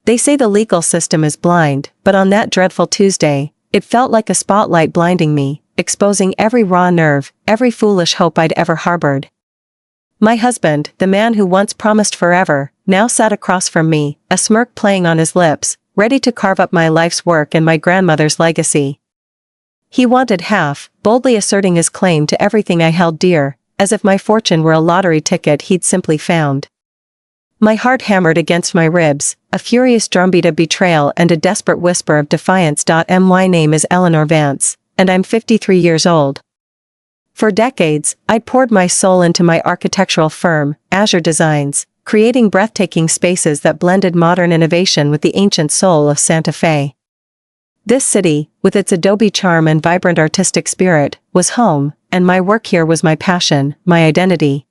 They say the legal system is blind, but on that dreadful Tuesday, it felt like a spotlight blinding me, exposing every raw nerve, every foolish hope I'd ever harbored. My husband, the man who once promised forever, now sat across from me, a smirk playing on his lips, ready to carve up my life's work and my grandmother's legacy. He wanted half, boldly asserting his claim to everything I held dear, as if my fortune were a lottery ticket he'd simply found. My heart hammered against my ribs, a furious drumbeat of betrayal and a desperate whisper of defiance. My name is Eleanor Vance, and I'm 53 years old. For decades, I'd poured my soul into my architectural firm, Azure Designs, creating breathtaking spaces that blended modern innovation with the ancient soul of Santa Fe. This city, with its adobe charm and vibrant artistic spirit, was home, and my work here was my passion, my identity.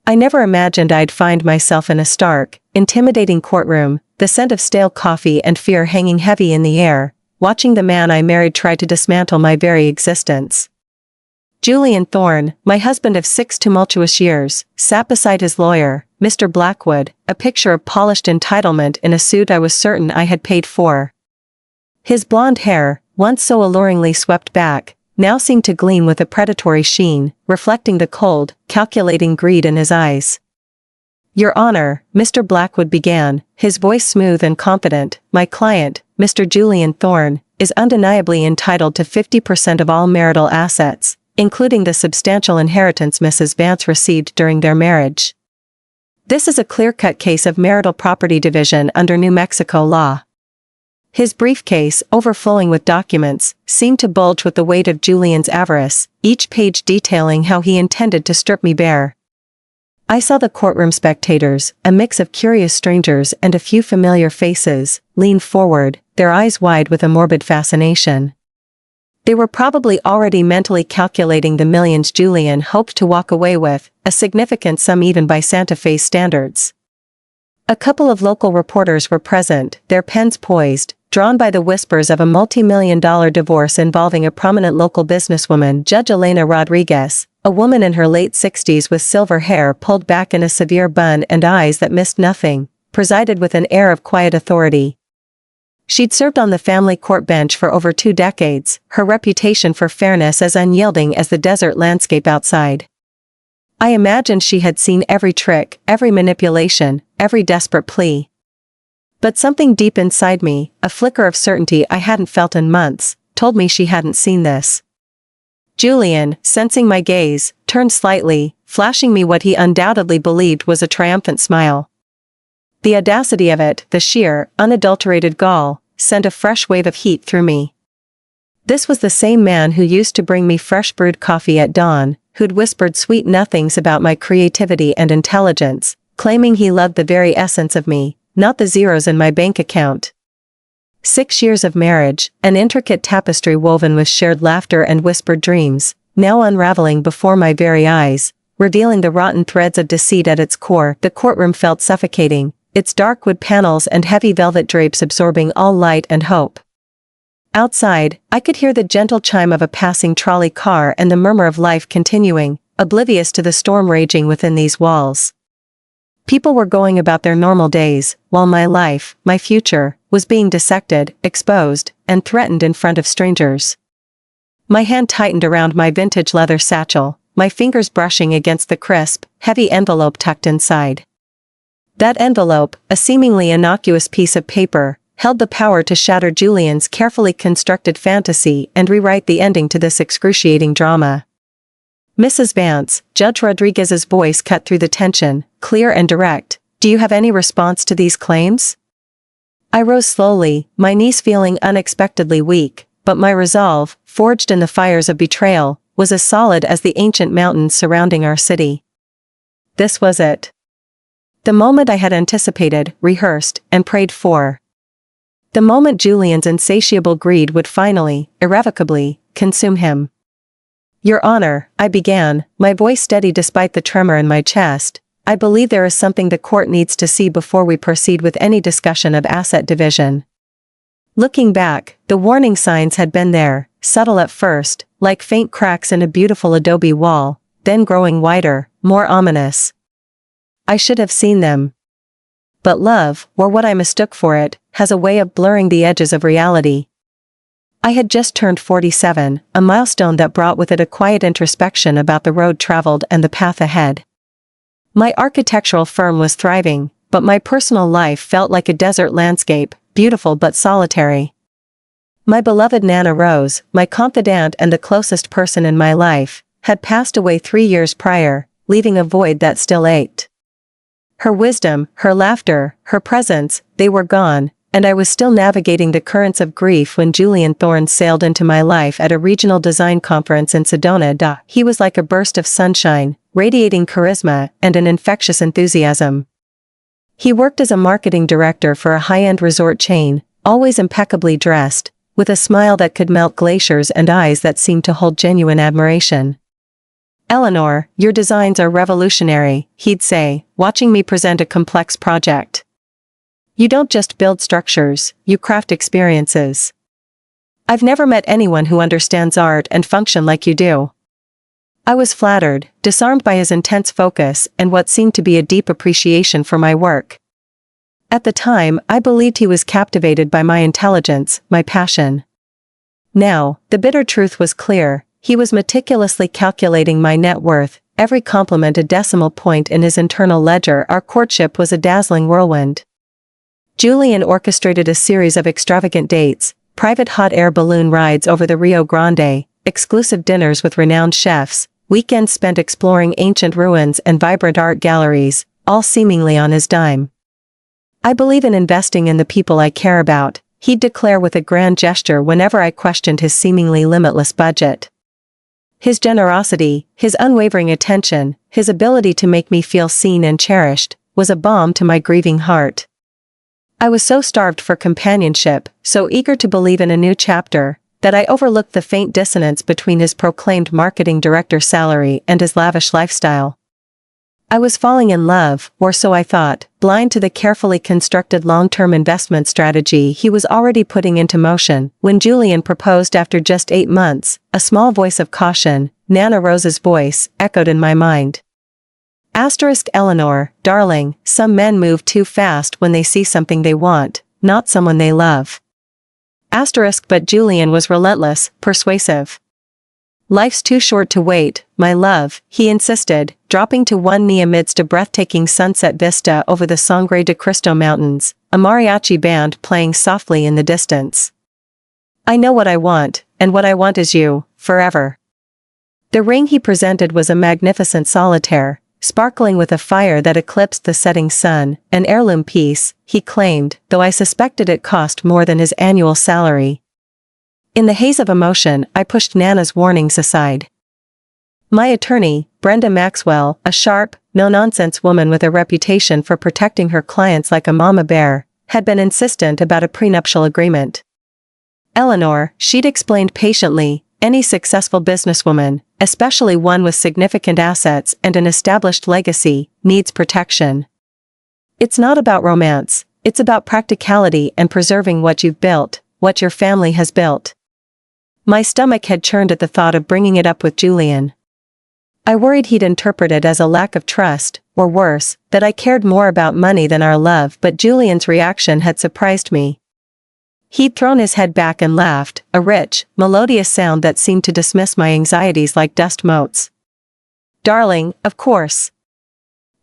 I never imagined I'd find myself in a stark, intimidating courtroom, the scent of stale coffee and fear hanging heavy in the air, watching the man I married try to dismantle my very existence. Julian Thorne, my husband of 6 tumultuous years, sat beside his lawyer, Mr. Blackwood, a picture of polished entitlement in a suit I was certain I had paid for. His blonde hair, once so alluringly swept back, now seemed to gleam with a predatory sheen, reflecting the cold, calculating greed in his eyes. "Your Honor," Mr. Blackwood began, his voice smooth and confident, "my client, Mr. Julian Thorne, is undeniably entitled to 50% of all marital assets, including the substantial inheritance Mrs. Vance received during their marriage. This is a clear-cut case of marital property division under New Mexico law." His briefcase, overflowing with documents, seemed to bulge with the weight of Julian's avarice, each page detailing how he intended to strip me bare. I saw the courtroom spectators, a mix of curious strangers and a few familiar faces, lean forward, their eyes wide with a morbid fascination. They were probably already mentally calculating the millions Julian hoped to walk away with, a significant sum even by Santa Fe's standards. A couple of local reporters were present, their pens poised, drawn by the whispers of a multi-million-dollar divorce involving a prominent local businesswoman, Judge Elena Rodriguez, a woman in her late 60s with silver hair pulled back in a severe bun and eyes that missed nothing, presided with an air of quiet authority. She'd served on the family court bench for over 2 decades, her reputation for fairness as unyielding as the desert landscape outside. I imagined she had seen every trick, every manipulation, every desperate plea. But something deep inside me, a flicker of certainty I hadn't felt in months, told me she hadn't seen this. Julian, sensing my gaze, turned slightly, flashing me what he undoubtedly believed was a triumphant smile. The audacity of it, the sheer, unadulterated gall, sent a fresh wave of heat through me. This was the same man who used to bring me fresh brewed coffee at dawn, who'd whispered sweet nothings about my creativity and intelligence, claiming he loved the very essence of me, not the zeros in my bank account. 6 years of marriage, an intricate tapestry woven with shared laughter and whispered dreams, now unraveling before my very eyes, revealing the rotten threads of deceit at its core. The courtroom felt suffocating, its dark wood panels and heavy velvet drapes absorbing all light and hope. Outside, I could hear the gentle chime of a passing trolley car and the murmur of life continuing, oblivious to the storm raging within these walls. People were going about their normal days, while my life, my future, was being dissected, exposed, and threatened in front of strangers. My hand tightened around my vintage leather satchel, my fingers brushing against the crisp, heavy envelope tucked inside. That envelope, a seemingly innocuous piece of paper, held the power to shatter Julian's carefully constructed fantasy and rewrite the ending to this excruciating drama. "Mrs. Vance," Judge Rodriguez's voice cut through the tension, clear and direct, "do you have any response to these claims?" I rose slowly, my knees feeling unexpectedly weak, but my resolve, forged in the fires of betrayal, was as solid as the ancient mountains surrounding our city. This was it. The moment I had anticipated, rehearsed, and prayed for. The moment Julian's insatiable greed would finally, irrevocably, consume him. "Your Honor," I began, my voice steady despite the tremor in my chest, "I believe there is something the court needs to see before we proceed with any discussion of asset division." Looking back, the warning signs had been there, subtle at first, like faint cracks in a beautiful adobe wall, then growing wider, more ominous. I should have seen them. but love, or what I mistook for it, has a way of blurring the edges of reality. I had just turned 47, a milestone that brought with it a quiet introspection about the road traveled and the path ahead. My architectural firm was thriving, but my personal life felt like a desert landscape, beautiful but solitary. My beloved Nana Rose, my confidante and the closest person in my life, had passed away 3 years prior, leaving a void that still ached. Her wisdom, her laughter, her presence, they were gone, and I was still navigating the currents of grief when Julian Thorne sailed into my life at a regional design conference in Sedona. He was like a burst of sunshine, radiating charisma and an infectious enthusiasm. He worked as a marketing director for a high-end resort chain, always impeccably dressed, with a smile that could melt glaciers and eyes that seemed to hold genuine admiration. "Eleanor, your designs are revolutionary," he'd say, watching me present a complex project. "You don't just build structures, you craft experiences. I've never met anyone who understands art and function like you do." I was flattered, disarmed by his intense focus and what seemed to be a deep appreciation for my work. At the time, I believed he was captivated by my intelligence, my passion. Now, the bitter truth was clear. He was meticulously calculating my net worth, every compliment a decimal point in his internal ledger. Our courtship was a dazzling whirlwind. Julian orchestrated a series of extravagant dates, private hot air balloon rides over the Rio Grande, exclusive dinners with renowned chefs, weekends spent exploring ancient ruins and vibrant art galleries, all seemingly on his dime. "I believe in investing in the people I care about," he'd declare with a grand gesture whenever I questioned his seemingly limitless budget. His generosity, his unwavering attention, his ability to make me feel seen and cherished, was a balm to my grieving heart. I was so starved for companionship, so eager to believe in a new chapter, that I overlooked the faint dissonance between his proclaimed marketing director salary and his lavish lifestyle. I was falling in love, or so I thought, blind to the carefully constructed long-term investment strategy he was already putting into motion. When Julian proposed after just 8 months, a small voice of caution, Nana Rose's voice, echoed in my mind. Eleanor, darling, some men move too fast when they see something they want, not someone they love. But Julian was relentless, persuasive. "Life's too short to wait, my love," he insisted, dropping to one knee amidst a breathtaking sunset vista over the Sangre de Cristo Mountains, a mariachi band playing softly in the distance. "I know what I want, and what I want is you, forever." The ring he presented was a magnificent solitaire, sparkling with a fire that eclipsed the setting sun, an heirloom piece, he claimed, though I suspected it cost more than his annual salary. In the haze of emotion, I pushed Nana's warnings aside. My attorney, Brenda Maxwell, a sharp, no-nonsense woman with a reputation for protecting her clients like a mama bear, had been insistent about a prenuptial agreement. "Eleanor," she'd explained patiently, "any successful businesswoman, especially one with significant assets and an established legacy, needs protection. It's not about romance, it's about practicality and preserving what you've built, what your family has built." My stomach had churned at the thought of bringing it up with Julian. I worried he'd interpret it as a lack of trust, or worse, that I cared more about money than our love, but Julian's reaction had surprised me. He'd thrown his head back and laughed, a rich, melodious sound that seemed to dismiss my anxieties like dust motes. "Darling, of course.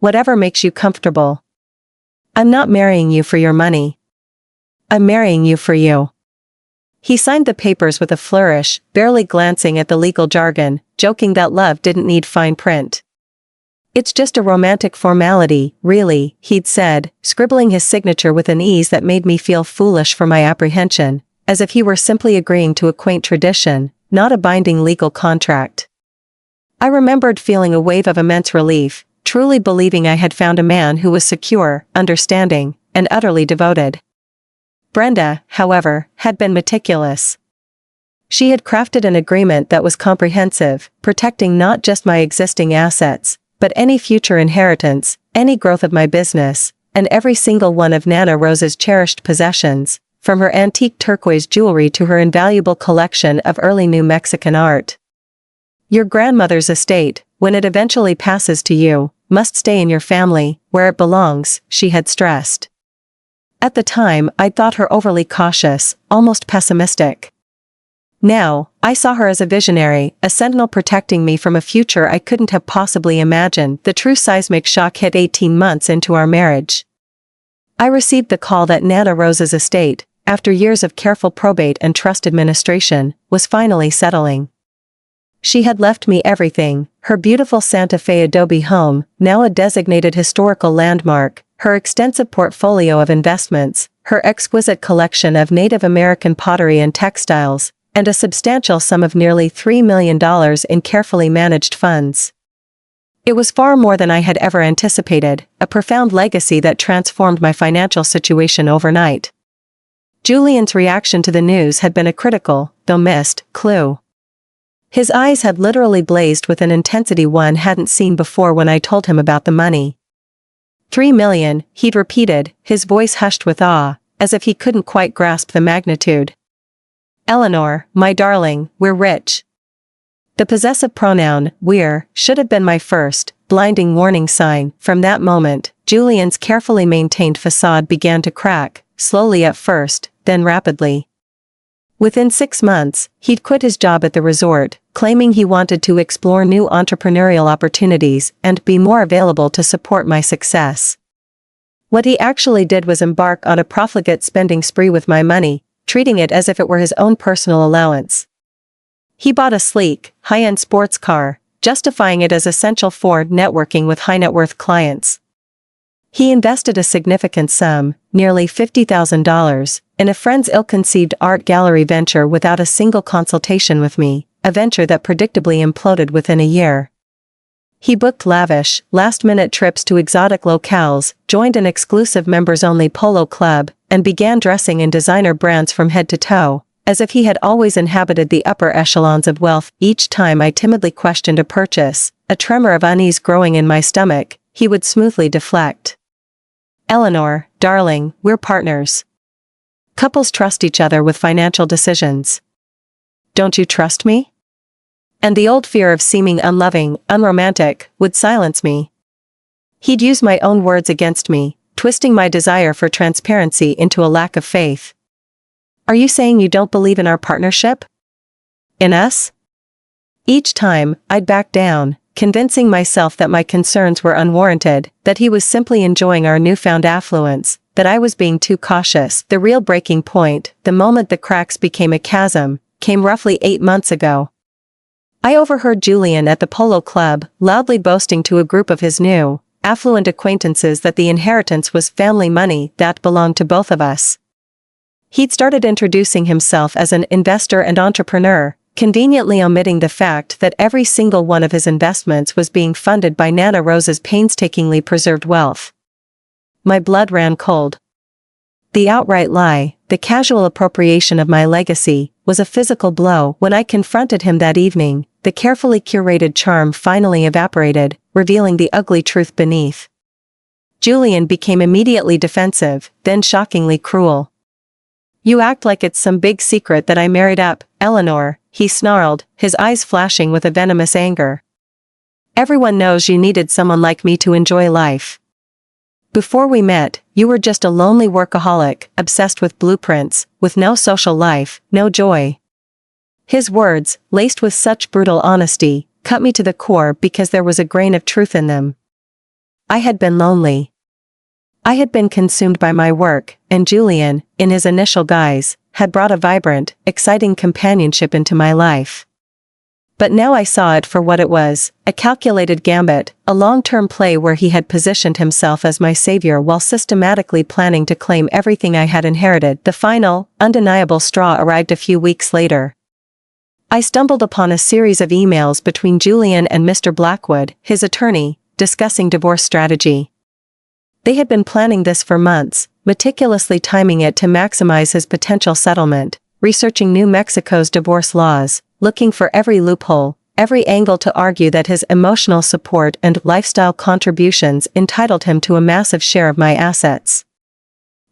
Whatever makes you comfortable. I'm not marrying you for your money. I'm marrying you for you." He signed the papers with a flourish, barely glancing at the legal jargon, joking that love didn't need fine print. "It's just a romantic formality, really," he'd said, scribbling his signature with an ease that made me feel foolish for my apprehension, as if he were simply agreeing to a quaint tradition, not a binding legal contract. I remembered feeling a wave of immense relief, truly believing I had found a man who was secure, understanding, and utterly devoted. Brenda, however, had been meticulous. She had crafted an agreement that was comprehensive, protecting not just my existing assets, but any future inheritance, any growth of my business, and every single one of Nana Rose's cherished possessions, from her antique turquoise jewelry to her invaluable collection of early New Mexican art. "Your grandmother's estate, when it eventually passes to you, must stay in your family, where it belongs," she had stressed. At the time, I'd thought her overly cautious, almost pessimistic. Now, I saw her as a visionary, a sentinel protecting me from a future I couldn't have possibly imagined. The true seismic shock hit 18 months into our marriage. I received the call that Nana Rose's estate, after years of careful probate and trust administration, was finally settling. She had left me everything: her beautiful Santa Fe adobe home, now a designated historical landmark, her extensive portfolio of investments, her exquisite collection of Native American pottery and textiles, and a substantial sum of nearly $3 million in carefully managed funds. It was far more than I had ever anticipated, a profound legacy that transformed my financial situation overnight. Julian's reaction to the news had been a critical, though missed, clue. His eyes had literally blazed with an intensity one hadn't seen before when I told him about the money. $3 million, he'd repeated, his voice hushed with awe, as if he couldn't quite grasp the magnitude. Eleanor, my darling, we're rich. The possessive pronoun, we're, should have been my first, blinding warning sign. From that moment, Julian's carefully maintained facade began to crack, slowly at first, then rapidly. Within 6 months, he'd quit his job at the resort, claiming he wanted to explore new entrepreneurial opportunities and be more available to support my success. What he actually did was embark on a profligate spending spree with my money, treating it as if it were his own personal allowance. He bought a sleek, high-end sports car, justifying it as essential for networking with high-net-worth clients. He invested a significant sum, nearly $50,000, in a friend's ill-conceived art gallery venture without a single consultation with me, a venture that predictably imploded within a year. He booked lavish, last-minute trips to exotic locales, joined an exclusive members-only polo club, and began dressing in designer brands from head to toe, as if he had always inhabited the upper echelons of wealth. Each time I timidly questioned a purchase, a tremor of unease growing in my stomach, he would smoothly deflect. Eleanor, darling, we're partners. Couples trust each other with financial decisions. Don't you trust me? And the old fear of seeming unloving, unromantic, would silence me. He'd use my own words against me, twisting my desire for transparency into a lack of faith. Are you saying you don't believe in our partnership? In us? Each time, I'd back down, convincing myself that my concerns were unwarranted, that he was simply enjoying our newfound affluence, that I was being too cautious. The real breaking point, the moment the cracks became a chasm, came roughly 8 months ago. I overheard Julian at the polo club, loudly boasting to a group of his new, affluent acquaintances that the inheritance was family money that belonged to both of us. He'd started introducing himself as an investor and entrepreneur, conveniently omitting the fact that every single one of his investments was being funded by Nana Rose's painstakingly preserved wealth. My blood ran cold. The outright lie, the casual appropriation of my legacy, was a physical blow. When I confronted him that evening, the carefully curated charm finally evaporated, revealing the ugly truth beneath. Julian became immediately defensive, then shockingly cruel. You act like it's some big secret that I married up, Eleanor, he snarled, his eyes flashing with a venomous anger. Everyone knows you needed someone like me to enjoy life. Before we met, you were just a lonely workaholic, obsessed with blueprints, with no social life, no joy. His words, laced with such brutal honesty, cut me to the core because there was a grain of truth in them. I had been lonely. I had been consumed by my work, and Julian, in his initial guise, had brought a vibrant, exciting companionship into my life. But now I saw it for what it was, a calculated gambit, a long-term play where he had positioned himself as my savior while systematically planning to claim everything I had inherited. The final, undeniable straw arrived a few weeks later. I stumbled upon a series of emails between Julian and Mr. Blackwood, his attorney, discussing divorce strategy. They had been planning this for months, meticulously timing it to maximize his potential settlement, researching New Mexico's divorce laws, looking for every loophole, every angle to argue that his emotional support and lifestyle contributions entitled him to a massive share of my assets.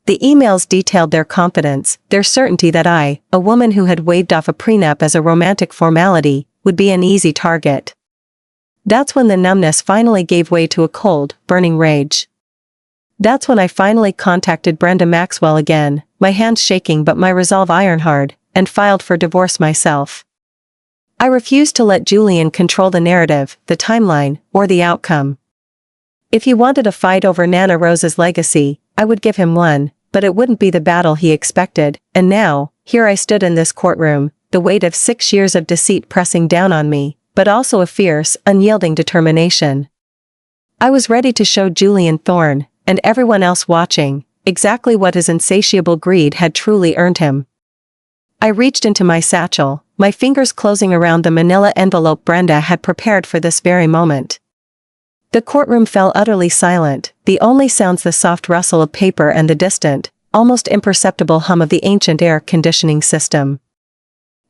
The emails detailed their confidence, their certainty that I, a woman who had waved off a prenup as a romantic formality, would be an easy target. That's when the numbness finally gave way to a cold, burning rage. That's when I finally contacted Brenda Maxwell again, my hands shaking but my resolve iron hard, and filed for divorce myself. I refused to let Julian control the narrative, the timeline, or the outcome. If he wanted a fight over Nana Rose's legacy, I would give him one, but it wouldn't be the battle he expected, and now, here I stood in this courtroom, the weight of 6 years of deceit pressing down on me, but also a fierce, unyielding determination. I was ready to show Julian Thorne, and everyone else watching, exactly what his insatiable greed had truly earned him. I reached into my satchel, my fingers closing around the manila envelope Brenda had prepared for this very moment. The courtroom fell utterly silent, the only sounds the soft rustle of paper and the distant, almost imperceptible hum of the ancient air conditioning system.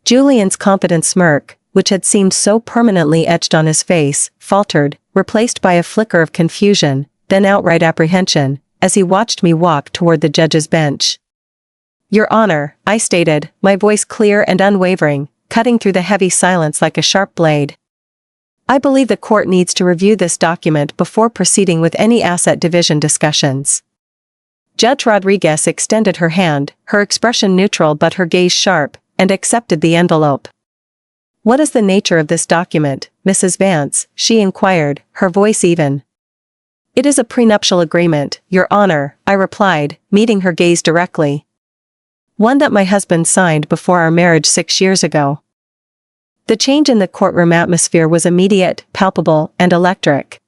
Julian's confident smirk, which had seemed so permanently etched on his face, faltered, replaced by a flicker of confusion, then outright apprehension, as he watched me walk toward the judge's bench. "Your Honor," I stated, my voice clear and unwavering, cutting through the heavy silence like a sharp blade. "I believe the court needs to review this document before proceeding with any asset division discussions." Judge Rodriguez extended her hand, her expression neutral but her gaze sharp, and accepted the envelope. "What is the nature of this document, Mrs. Vance?" she inquired, her voice even. "It is a prenuptial agreement, Your Honor," I replied, meeting her gaze directly. "One that my husband signed before our marriage 6 years ago." The change in the courtroom atmosphere was immediate, palpable, and electric.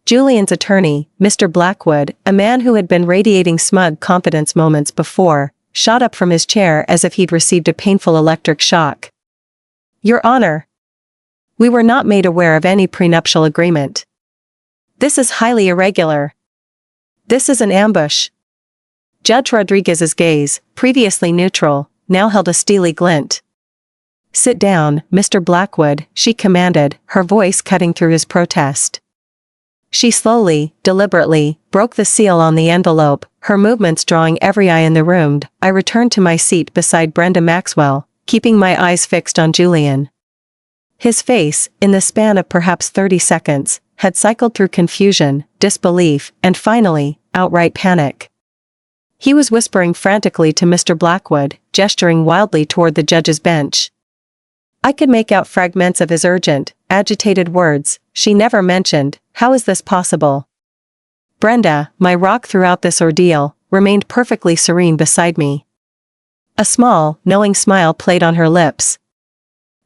Julian's attorney, Mr. Blackwood, a man who had been radiating smug confidence moments before, shot up from his chair as if he'd received a painful electric shock. "Your Honor, we were not made aware of any prenuptial agreement. This is highly irregular. This is an ambush." Judge Rodriguez's gaze, previously neutral, now held a steely glint. "Sit down, Mr. Blackwood," she commanded, her voice cutting through his protest. She slowly, deliberately, broke the seal on the envelope, her movements drawing every eye in the room. I returned to my seat beside Brenda Maxwell, keeping my eyes fixed on Julian. His face, in the span of perhaps 30 seconds, had cycled through confusion, disbelief, and finally, outright panic. He was whispering frantically to Mr. Blackwood, gesturing wildly toward the judge's bench. I could make out fragments of his urgent, agitated words. "She never mentioned, how is this possible?" Brenda, my rock throughout this ordeal, remained perfectly serene beside me. A small, knowing smile played on her lips.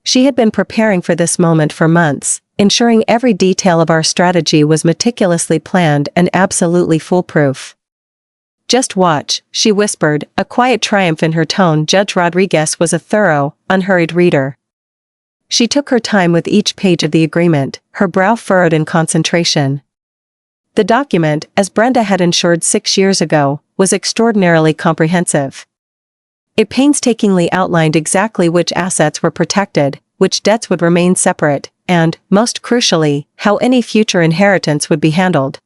She had been preparing for this moment for months, ensuring every detail of our strategy was meticulously planned and absolutely foolproof. "Just watch," she whispered, a quiet triumph in her tone. Judge Rodriguez was a thorough, unhurried reader. She took her time with each page of the agreement, her brow furrowed in concentration. The document, as Brenda had ensured 6 years ago, was extraordinarily comprehensive. It painstakingly outlined exactly which assets were protected, which debts would remain separate, and, most crucially, how any future inheritance would be handled.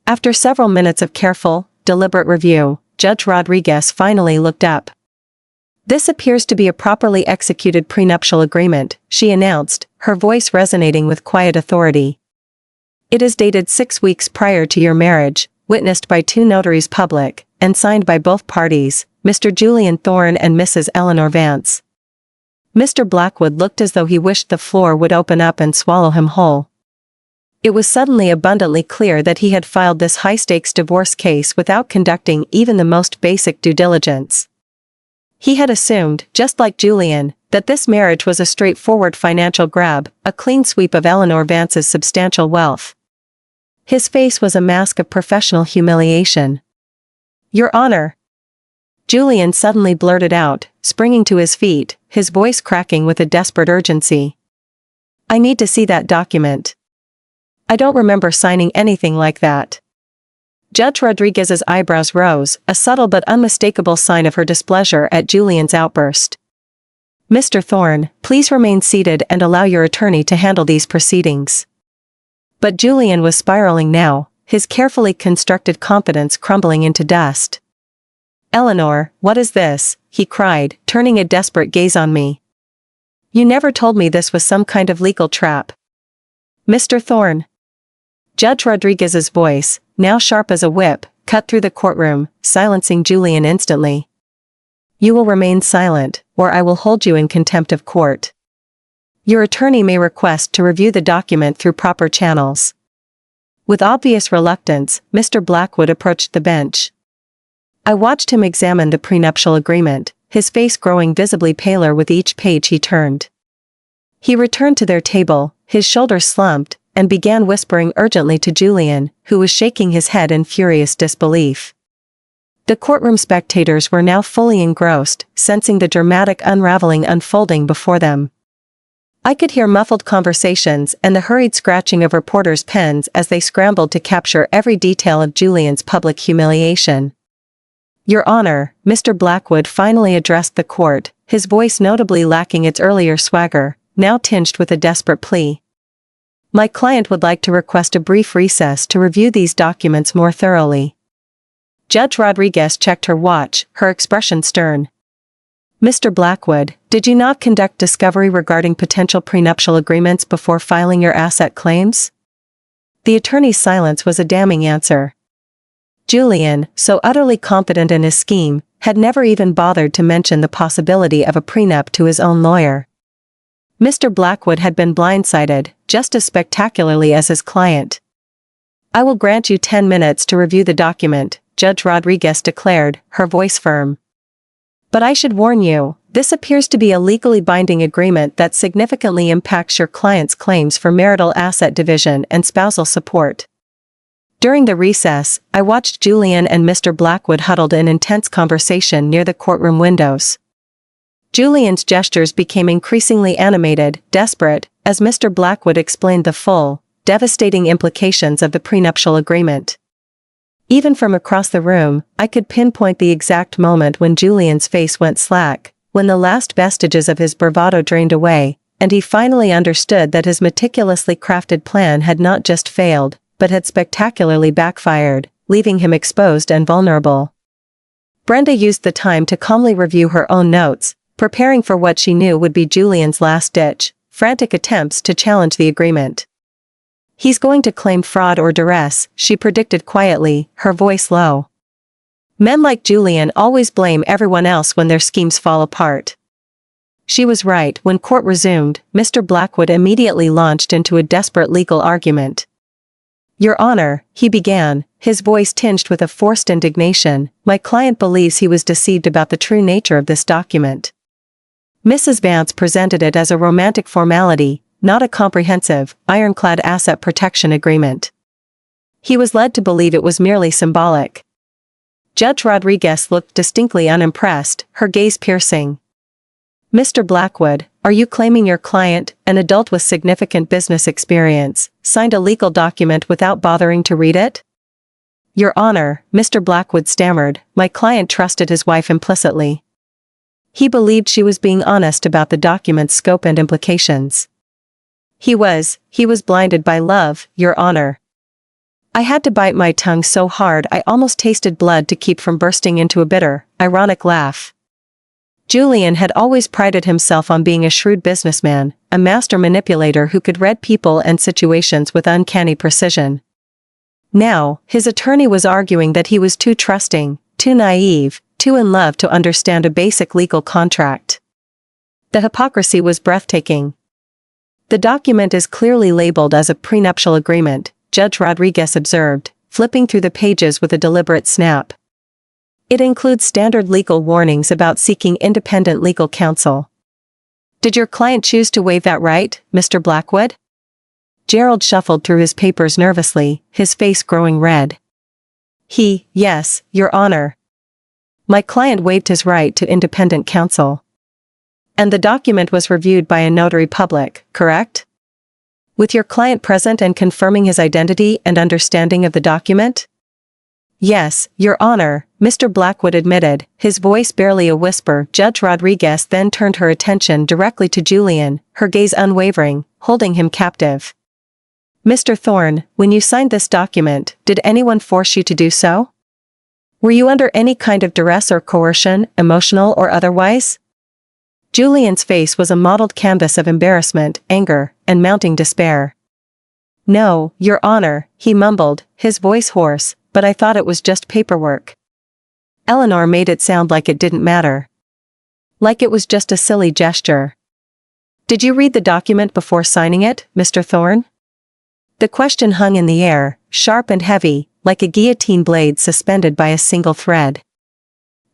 After several minutes of careful, deliberate review, Judge Rodriguez finally looked up. "This appears to be a properly executed prenuptial agreement," she announced, her voice resonating with quiet authority. "It is dated 6 weeks prior to your marriage, witnessed by 2 notaries public, and signed by both parties, Mr. Julian Thorne and Mrs. Eleanor Vance." Mr. Blackwood looked as though he wished the floor would open up and swallow him whole. It was suddenly abundantly clear that he had filed this high-stakes divorce case without conducting even the most basic due diligence. He had assumed, just like Julian, that this marriage was a straightforward financial grab, a clean sweep of Eleanor Vance's substantial wealth. His face was a mask of professional humiliation. "Your Honor," Julian suddenly blurted out, springing to his feet, his voice cracking with a desperate urgency. "I need to see that document. I don't remember signing anything like that." Judge Rodriguez's eyebrows rose, a subtle but unmistakable sign of her displeasure at Julian's outburst. "Mr. Thorne, please remain seated and allow your attorney to handle these proceedings." But Julian was spiraling now, his carefully constructed confidence crumbling into dust. "Eleanor, what is this?" he cried, turning a desperate gaze on me. "You never told me this was some kind of legal trap." "Mr. Thorne." Judge Rodriguez's voice, now sharp as a whip, cut through the courtroom, silencing Julian instantly. You will remain silent, or I will hold you in contempt of court. Your attorney may request to review the document through proper channels. With obvious reluctance, Mr. Blackwood approached the bench. I watched him examine the prenuptial agreement, his face growing visibly paler with each page he turned. He returned to their table, his shoulders slumped, and began whispering urgently to Julian, who was shaking his head in furious disbelief. The courtroom spectators were now fully engrossed, sensing the dramatic unraveling unfolding before them. I could hear muffled conversations and the hurried scratching of reporters' pens as they scrambled to capture every detail of Julian's public humiliation. Your Honor, Mr. Blackwood finally addressed the court, his voice notably lacking its earlier swagger, now tinged with a desperate plea. My client would like to request a brief recess to review these documents more thoroughly. Judge Rodriguez checked her watch, her expression stern. Mr. Blackwood, did you not conduct discovery regarding potential prenuptial agreements before filing your asset claims? The attorney's silence was a damning answer. Julian, so utterly confident in his scheme, had never even bothered to mention the possibility of a prenup to his own lawyer. Mr. Blackwood had been blindsided, just as spectacularly as his client. I will grant you 10 minutes to review the document, Judge Rodriguez declared, her voice firm. But I should warn you, this appears to be a legally binding agreement that significantly impacts your client's claims for marital asset division and spousal support. During the recess, I watched Julian and Mr. Blackwood huddled in intense conversation near the courtroom windows. Julian's gestures became increasingly animated, desperate, as Mr. Blackwood explained the full, devastating implications of the prenuptial agreement. Even from across the room, I could pinpoint the exact moment when Julian's face went slack, when the last vestiges of his bravado drained away, and he finally understood that his meticulously crafted plan had not just failed, but had spectacularly backfired, leaving him exposed and vulnerable. Brenda used the time to calmly review her own notes, preparing for what she knew would be Julian's last-ditch, frantic attempts to challenge the agreement. He's going to claim fraud or duress, she predicted quietly, her voice low. Men like Julian always blame everyone else when their schemes fall apart. She was right. When court resumed, Mr. Blackwood immediately launched into a desperate legal argument. Your Honor, he began, his voice tinged with a forced indignation, my client believes he was deceived about the true nature of this document. Mrs. Vance presented it as a romantic formality, not a comprehensive, ironclad asset protection agreement. He was led to believe it was merely symbolic. Judge Rodriguez looked distinctly unimpressed, her gaze piercing. Mr. Blackwood, are you claiming your client, an adult with significant business experience, signed a legal document without bothering to read it? Your Honor, Mr. Blackwood stammered, my client trusted his wife implicitly. He believed she was being honest about the document's scope and implications. He was blinded by love, Your Honor. I had to bite my tongue so hard I almost tasted blood to keep from bursting into a bitter, ironic laugh. Julian had always prided himself on being a shrewd businessman, a master manipulator who could read people and situations with uncanny precision. Now, his attorney was arguing that he was too trusting, too naive, too in love to understand a basic legal contract. The hypocrisy was breathtaking. The document is clearly labeled as a prenuptial agreement, Judge Rodriguez observed, flipping through the pages with a deliberate snap. It includes standard legal warnings about seeking independent legal counsel. Did your client choose to waive that right, Mr. Blackwood? Gerald shuffled through his papers nervously, his face growing red. Yes, Your Honor. My client waived his right to independent counsel. And the document was reviewed by a notary public, correct? With your client present and confirming his identity and understanding of the document? Yes, Your Honor, Mr. Blackwood admitted, his voice barely a whisper. Judge Rodriguez then turned her attention directly to Julian, her gaze unwavering, holding him captive. Mr. Thorne, when you signed this document, did anyone force you to do so? Were you under any kind of duress or coercion, emotional or otherwise? Julian's face was a mottled canvas of embarrassment, anger, and mounting despair. "No, Your Honor," he mumbled, his voice hoarse, "but I thought it was just paperwork." Eleanor made it sound like it didn't matter. Like it was just a silly gesture. "Did you read the document before signing it, Mr. Thorne?" The question hung in the air, sharp and heavy, like a guillotine blade suspended by a single thread.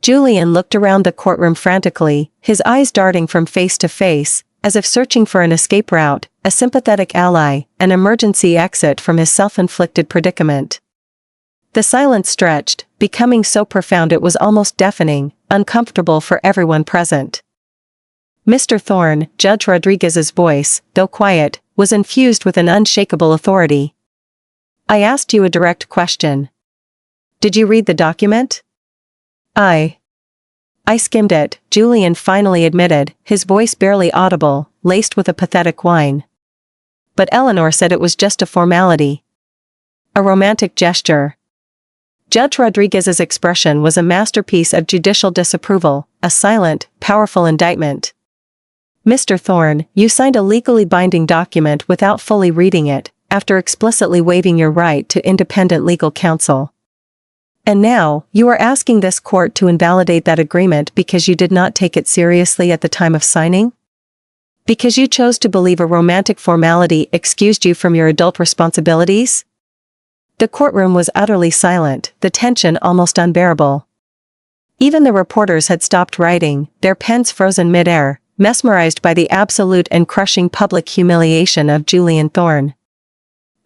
Julian looked around the courtroom frantically, his eyes darting from face to face, as if searching for an escape route, a sympathetic ally, an emergency exit from his self-inflicted predicament. The silence stretched, becoming so profound it was almost deafening, uncomfortable for everyone present. Mr. Thorne, Judge Rodriguez's voice, though quiet, was infused with an unshakable authority. "I asked you a direct question. Did you read the document?" I skimmed it," Julian finally admitted, his voice barely audible, laced with a pathetic whine. "But Eleanor said it was just a formality. A romantic gesture." Judge Rodriguez's expression was a masterpiece of judicial disapproval, a silent, powerful indictment. "Mr. Thorne, you signed a legally binding document without fully reading it, after explicitly waiving your right to independent legal counsel. And now, you are asking this court to invalidate that agreement because you did not take it seriously at the time of signing? Because you chose to believe a romantic formality excused you from your adult responsibilities?" The courtroom was utterly silent, the tension almost unbearable. Even the reporters had stopped writing, their pens frozen mid-air, mesmerized by the absolute and crushing public humiliation of Julian Thorne.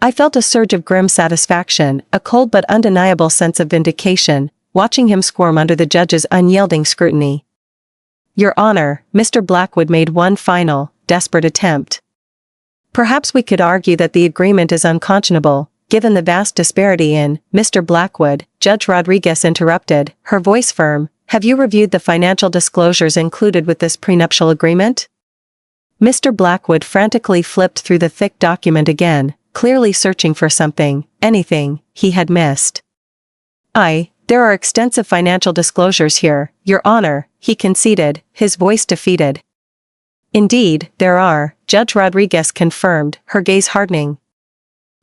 I felt a surge of grim satisfaction, a cold but undeniable sense of vindication, watching him squirm under the judge's unyielding scrutiny. "Your Honor," Mr. Blackwood made one final, desperate attempt. "Perhaps we could argue that the agreement is unconscionable, given the vast disparity in..." "Mr. Blackwood," Judge Rodriguez interrupted, her voice firm, "have you reviewed the financial disclosures included with this prenuptial agreement?" Mr. Blackwood frantically flipped through the thick document again, clearly searching for something, anything, he had missed. There are extensive financial disclosures here, Your Honor," he conceded, his voice defeated. "Indeed, there are," Judge Rodriguez confirmed, her gaze hardening.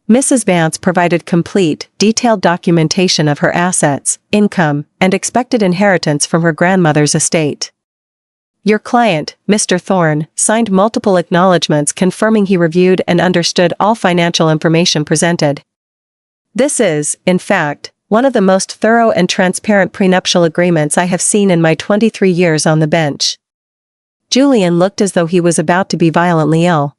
Mrs. Vance provided complete, detailed documentation of her assets, income, and expected inheritance from her grandmother's estate. Your client, Mr. Thorne, signed multiple acknowledgments confirming he reviewed and understood all financial information presented. This is, in fact, one of the most thorough and transparent prenuptial agreements I have seen in my 23 years on the bench. Julian looked as though he was about to be violently ill.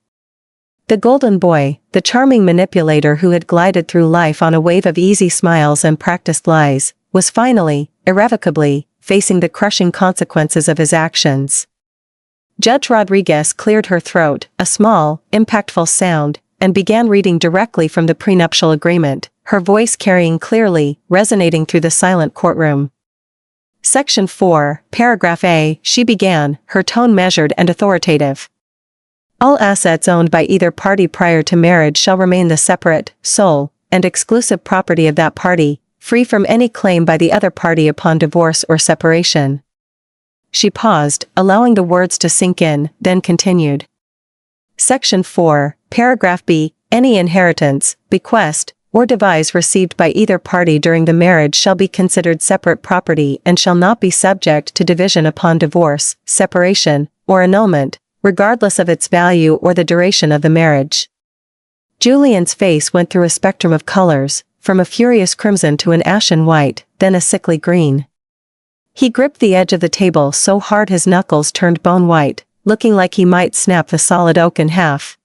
The golden boy, the charming manipulator who had glided through life on a wave of easy smiles and practiced lies, was finally, irrevocably, facing the crushing consequences of his actions. Judge Rodriguez cleared her throat, a small, impactful sound, and began reading directly from the prenuptial agreement, her voice carrying clearly, resonating through the silent courtroom. Section 4, Paragraph A, she began, her tone measured and authoritative. "All assets owned by either party prior to marriage shall remain the separate, sole, and exclusive property of that party, free from any claim by the other party upon divorce or separation." She paused, allowing the words to sink in, then continued. Section 4, Paragraph B, any inheritance, bequest, or devise received by either party during the marriage shall be considered separate property and shall not be subject to division upon divorce, separation, or annulment, regardless of its value or the duration of the marriage. Julian's face went through a spectrum of colors, from a furious crimson to an ashen white, then a sickly green. He gripped the edge of the table so hard his knuckles turned bone white, looking like he might snap the solid oak in half.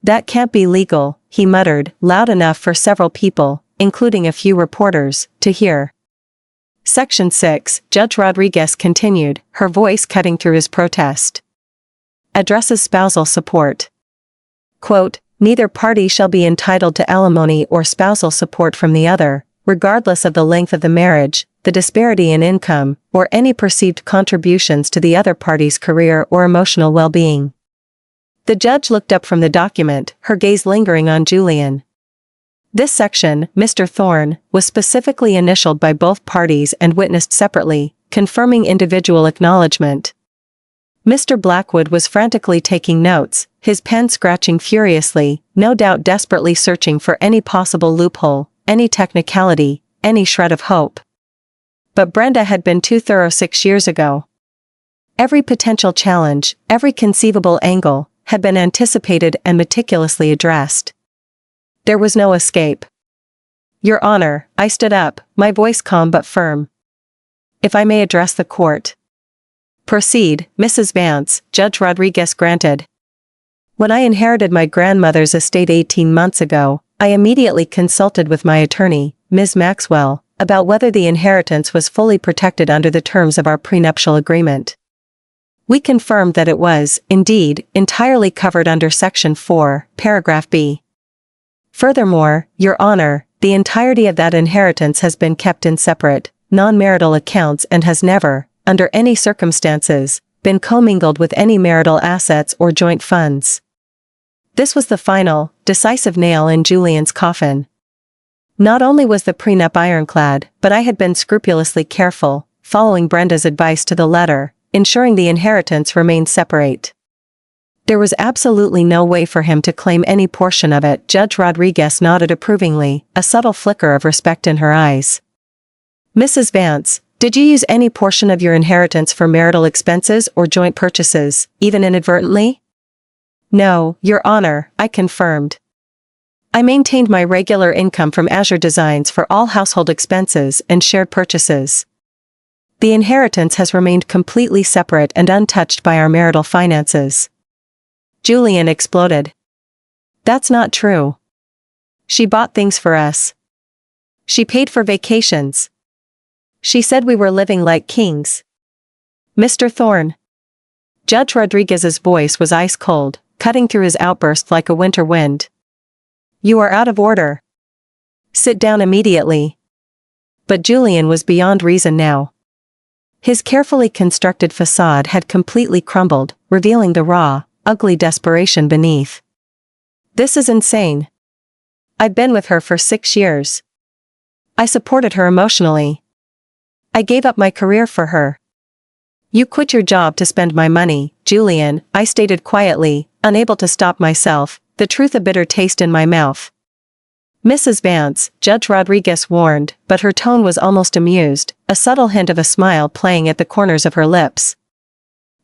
"That can't be legal," he muttered, loud enough for several people, including a few reporters, to hear. Section 6, Judge Rodriguez continued, her voice cutting through his protest. Addresses spousal support. Quote, "Neither party shall be entitled to alimony or spousal support from the other, regardless of the length of the marriage, the disparity in income, or any perceived contributions to the other party's career or emotional well-being." The judge looked up from the document, her gaze lingering on Julian. This section, Mr. Thorne, was specifically initialed by both parties and witnessed separately, confirming individual acknowledgement. Mr. Blackwood was frantically taking notes, his pen scratching furiously, no doubt desperately searching for any possible loophole, any technicality, any shred of hope. But Brenda had been too thorough 6 years ago. Every potential challenge, every conceivable angle, had been anticipated and meticulously addressed. There was no escape. Your Honor, I stood up, my voice calm but firm. If I may address the court. Proceed, Mrs. Vance, Judge Rodriguez granted. When I inherited my grandmother's estate 18 months ago, I immediately consulted with my attorney, Ms. Maxwell, about whether the inheritance was fully protected under the terms of our prenuptial agreement. We confirmed that it was, indeed, entirely covered under Section 4, Paragraph B. Furthermore, Your Honor, the entirety of that inheritance has been kept in separate, non-marital accounts and has never, under any circumstances, been commingled with any marital assets or joint funds. This was the final, decisive nail in Julian's coffin. Not only was the prenup ironclad, but I had been scrupulously careful, following Brenda's advice to the letter, ensuring the inheritance remained separate. There was absolutely no way for him to claim any portion of it. Judge Rodriguez nodded approvingly, a subtle flicker of respect in her eyes. Mrs. Vance, did you use any portion of your inheritance for marital expenses or joint purchases, even inadvertently? No, Your Honor, I confirmed. I maintained my regular income from Azure Designs for all household expenses and shared purchases. The inheritance has remained completely separate and untouched by our marital finances. Julian exploded. That's not true. She bought things for us. She paid for vacations. She said we were living like kings. Mr. Thorne. Judge Rodriguez's voice was ice cold, cutting through his outburst like a winter wind. You are out of order. Sit down immediately. But Julian was beyond reason now. His carefully constructed facade had completely crumbled, revealing the raw, ugly desperation beneath. This is insane. I've been with her for 6 years. I supported her emotionally. I gave up my career for her. You quit your job to spend my money, Julian, I stated quietly, unable to stop myself, the truth a bitter taste in my mouth. Mrs. Vance, Judge Rodriguez warned, but her tone was almost amused, a subtle hint of a smile playing at the corners of her lips.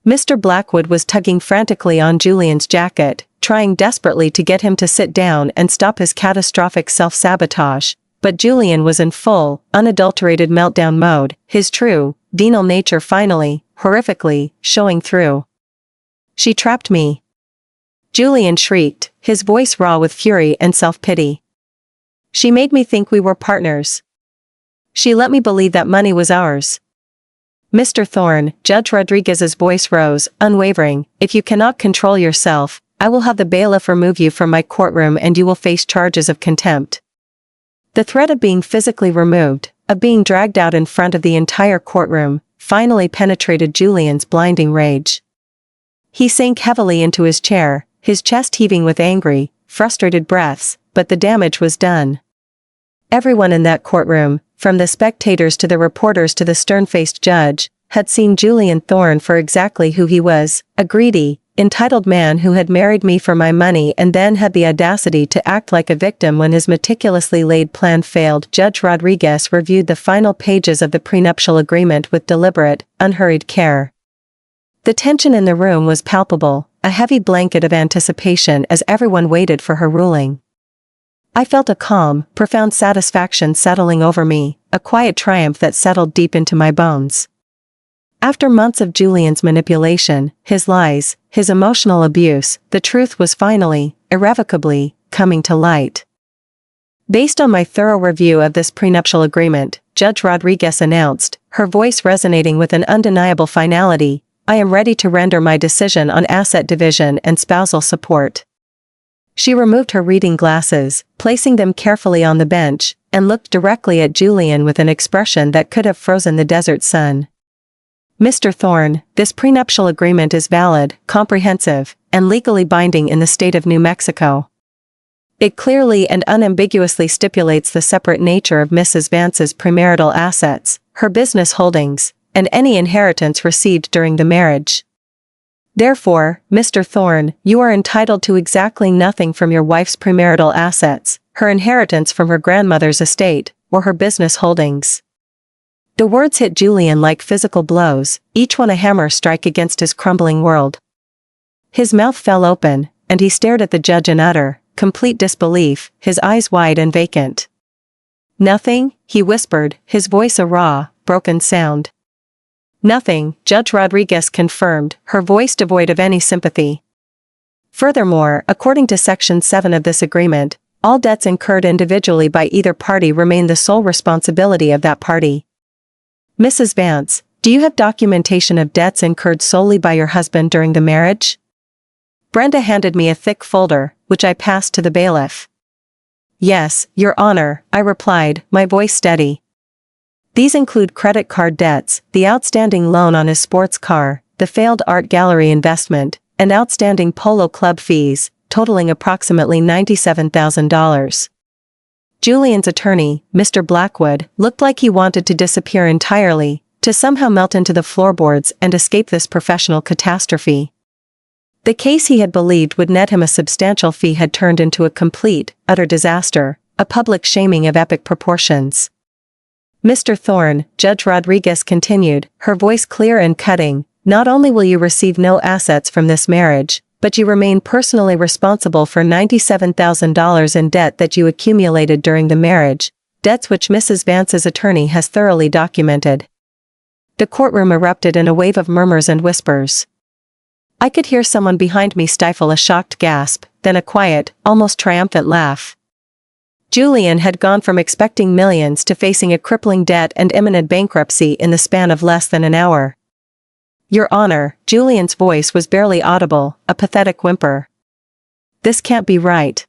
Mr. Blackwood was tugging frantically on Julian's jacket, trying desperately to get him to sit down and stop his catastrophic self-sabotage, but Julian was in full, unadulterated meltdown mode, his true, venal nature finally, horrifically, showing through. She trapped me. Julian shrieked, his voice raw with fury and self-pity. She made me think we were partners. She let me believe that money was ours. Mr. Thorne, Judge Rodriguez's voice rose, unwavering, if you cannot control yourself, I will have the bailiff remove you from my courtroom and you will face charges of contempt. The threat of being physically removed, of being dragged out in front of the entire courtroom, finally penetrated Julian's blinding rage. He sank heavily into his chair, his chest heaving with angry, frustrated breaths, but the damage was done. Everyone in that courtroom, from the spectators to the reporters to the stern-faced judge, had seen Julian Thorne for exactly who he was, a greedy, entitled man who had married me for my money and then had the audacity to act like a victim when his meticulously laid plan failed. Judge Rodriguez reviewed the final pages of the prenuptial agreement with deliberate, unhurried care. The tension in the room was palpable, a heavy blanket of anticipation as everyone waited for her ruling. I felt a calm, profound satisfaction settling over me, a quiet triumph that settled deep into my bones. After months of Julian's manipulation, his lies, his emotional abuse, the truth was finally, irrevocably, coming to light. Based on my thorough review of this prenuptial agreement, Judge Rodriguez announced, her voice resonating with an undeniable finality, I am ready to render my decision on asset division and spousal support. She removed her reading glasses, placing them carefully on the bench, and looked directly at Julian with an expression that could have frozen the desert sun. Mr. Thorne, this prenuptial agreement is valid, comprehensive, and legally binding in the state of New Mexico. It clearly and unambiguously stipulates the separate nature of Mrs. Vance's premarital assets, her business holdings, and any inheritance received during the marriage. Therefore, Mr. Thorne, you are entitled to exactly nothing from your wife's premarital assets, her inheritance from her grandmother's estate, or her business holdings. The words hit Julian like physical blows, each one a hammer strike against his crumbling world. His mouth fell open, and he stared at the judge in utter, complete disbelief, his eyes wide and vacant. Nothing, he whispered, his voice a raw, broken sound. Nothing, Judge Rodriguez confirmed, her voice devoid of any sympathy. Furthermore, according to Section 7 of this agreement, all debts incurred individually by either party remain the sole responsibility of that party. Mrs. Vance, do you have documentation of debts incurred solely by your husband during the marriage? Brenda handed me a thick folder, which I passed to the bailiff. Yes, Your Honor, I replied, my voice steady. These include credit card debts, the outstanding loan on his sports car, the failed art gallery investment, and outstanding polo club fees, totaling approximately $97,000. Julian's attorney, Mr. Blackwood, looked like he wanted to disappear entirely, to somehow melt into the floorboards and escape this professional catastrophe. The case he had believed would net him a substantial fee had turned into a complete, utter disaster, a public shaming of epic proportions. Mr. Thorne, Judge Rodriguez continued, her voice clear and cutting, not only will you receive no assets from this marriage, but you remain personally responsible for $97,000 in debt that you accumulated during the marriage, debts which Mrs. Vance's attorney has thoroughly documented. The courtroom erupted in a wave of murmurs and whispers. I could hear someone behind me stifle a shocked gasp, then a quiet, almost triumphant laugh. Julian had gone from expecting millions to facing a crippling debt and imminent bankruptcy in the span of less than an hour. Your Honor, Julian's voice was barely audible, a pathetic whimper. This can't be right.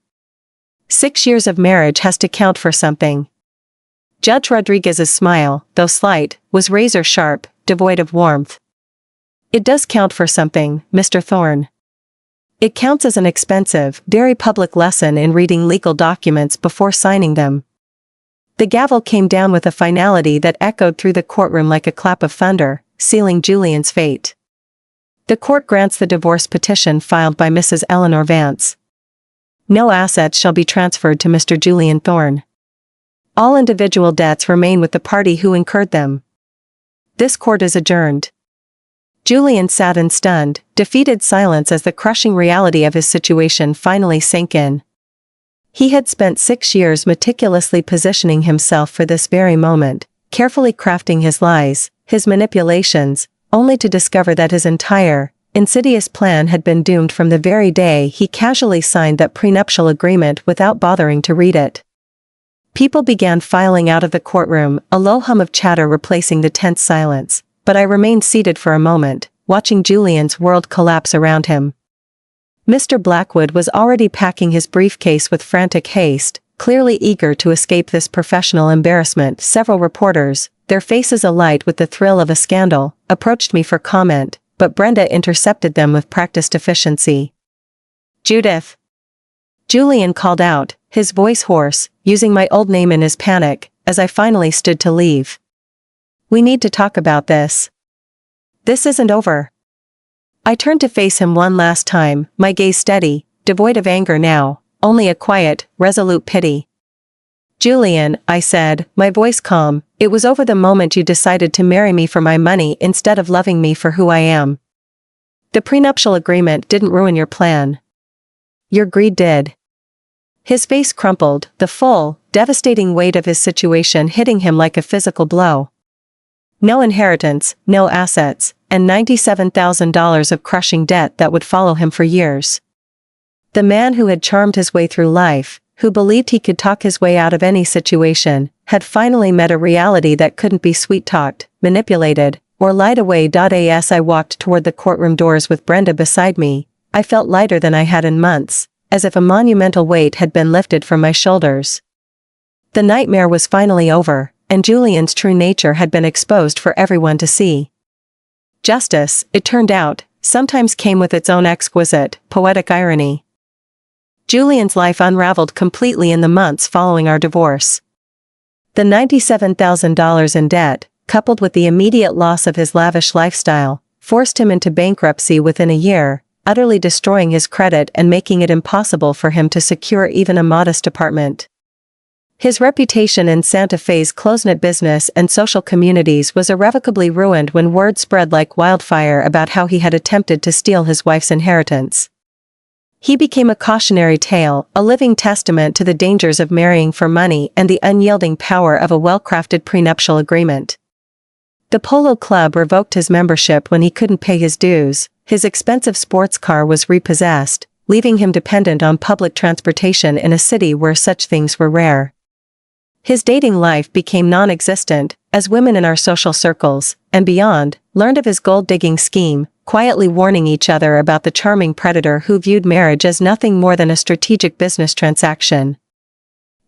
6 years of marriage has to count for something. Judge Rodriguez's smile, though slight, was razor-sharp, devoid of warmth. It does count for something, Mr. Thorne. It counts as an expensive, very public lesson in reading legal documents before signing them. The gavel came down with a finality that echoed through the courtroom like a clap of thunder, sealing Julian's fate. The court grants the divorce petition filed by Mrs. Eleanor Vance. No assets shall be transferred to Mr. Julian Thorne. All individual debts remain with the party who incurred them. This court is adjourned. Julian sat in stunned, defeated silence as the crushing reality of his situation finally sank in. He had spent 6 years meticulously positioning himself for this very moment, carefully crafting his lies, his manipulations, only to discover that his entire, insidious plan had been doomed from the very day he casually signed that prenuptial agreement without bothering to read it. People began filing out of the courtroom, a low hum of chatter replacing the tense silence. But I remained seated for a moment, watching Julian's world collapse around him. Mr. Blackwood was already packing his briefcase with frantic haste, clearly eager to escape this professional embarrassment. Several reporters, their faces alight with the thrill of a scandal, approached me for comment, but Brenda intercepted them with practiced efficiency. Judith! Julian called out, his voice hoarse, using my old name in his panic, as I finally stood to leave. We need to talk about this. This isn't over. I turned to face him one last time, my gaze steady, devoid of anger now, only a quiet, resolute pity. Julian, I said, my voice calm, it was over the moment you decided to marry me for my money instead of loving me for who I am. The prenuptial agreement didn't ruin your plan. Your greed did. His face crumpled, the full, devastating weight of his situation hitting him like a physical blow. No inheritance, no assets, and $97,000 of crushing debt that would follow him for years. The man who had charmed his way through life, who believed he could talk his way out of any situation, had finally met a reality that couldn't be sweet-talked, manipulated, or lied away. As I walked toward the courtroom doors with Brenda beside me, I felt lighter than I had in months, as if a monumental weight had been lifted from my shoulders. The nightmare was finally over, and Julian's true nature had been exposed for everyone to see. Justice, it turned out, sometimes came with its own exquisite, poetic irony. Julian's life unraveled completely in the months following our divorce. The $97,000 in debt, coupled with the immediate loss of his lavish lifestyle, forced him into bankruptcy within a year, utterly destroying his credit and making it impossible for him to secure even a modest apartment. His reputation in Santa Fe's close-knit business and social communities was irrevocably ruined when word spread like wildfire about how he had attempted to steal his wife's inheritance. He became a cautionary tale, a living testament to the dangers of marrying for money and the unyielding power of a well-crafted prenuptial agreement. The Polo Club revoked his membership when he couldn't pay his dues, his expensive sports car was repossessed, leaving him dependent on public transportation in a city where such things were rare. His dating life became non-existent, as women in our social circles, and beyond, learned of his gold-digging scheme, quietly warning each other about the charming predator who viewed marriage as nothing more than a strategic business transaction.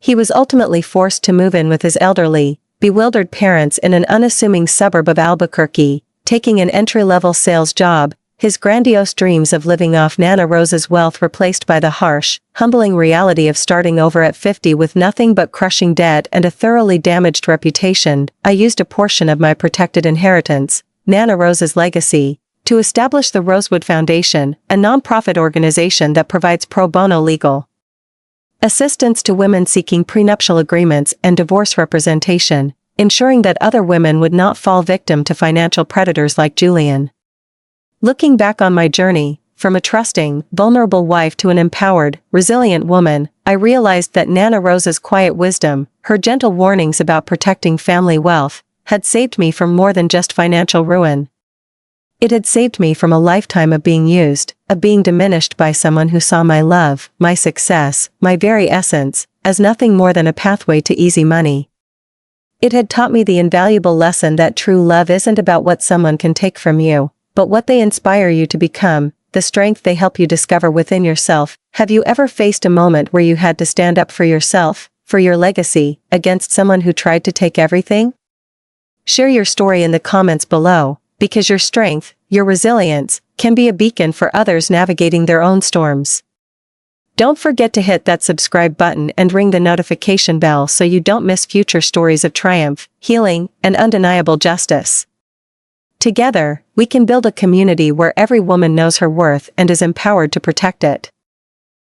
He was ultimately forced to move in with his elderly, bewildered parents in an unassuming suburb of Albuquerque, taking an entry-level sales job, his grandiose dreams of living off Nana Rose's wealth replaced by the harsh, humbling reality of starting over at 50 with nothing but crushing debt and a thoroughly damaged reputation. I used a portion of my protected inheritance, Nana Rose's legacy, to establish the Rosewood Foundation, a non-profit organization that provides pro bono legal assistance to women seeking prenuptial agreements and divorce representation, ensuring that other women would not fall victim to financial predators like Julian. Looking back on my journey, from a trusting, vulnerable wife to an empowered, resilient woman, I realized that Nana Rose's quiet wisdom, her gentle warnings about protecting family wealth, had saved me from more than just financial ruin. It had saved me from a lifetime of being used, of being diminished by someone who saw my love, my success, my very essence, as nothing more than a pathway to easy money. It had taught me the invaluable lesson that true love isn't about what someone can take from you, but what they inspire you to become, the strength they help you discover within yourself. Have you ever faced a moment where you had to stand up for yourself, for your legacy, against someone who tried to take everything? Share your story in the comments below, because your strength, your resilience, can be a beacon for others navigating their own storms. Don't forget to hit that subscribe button and ring the notification bell so you don't miss future stories of triumph, healing, and undeniable justice. Together, we can build a community where every woman knows her worth and is empowered to protect it.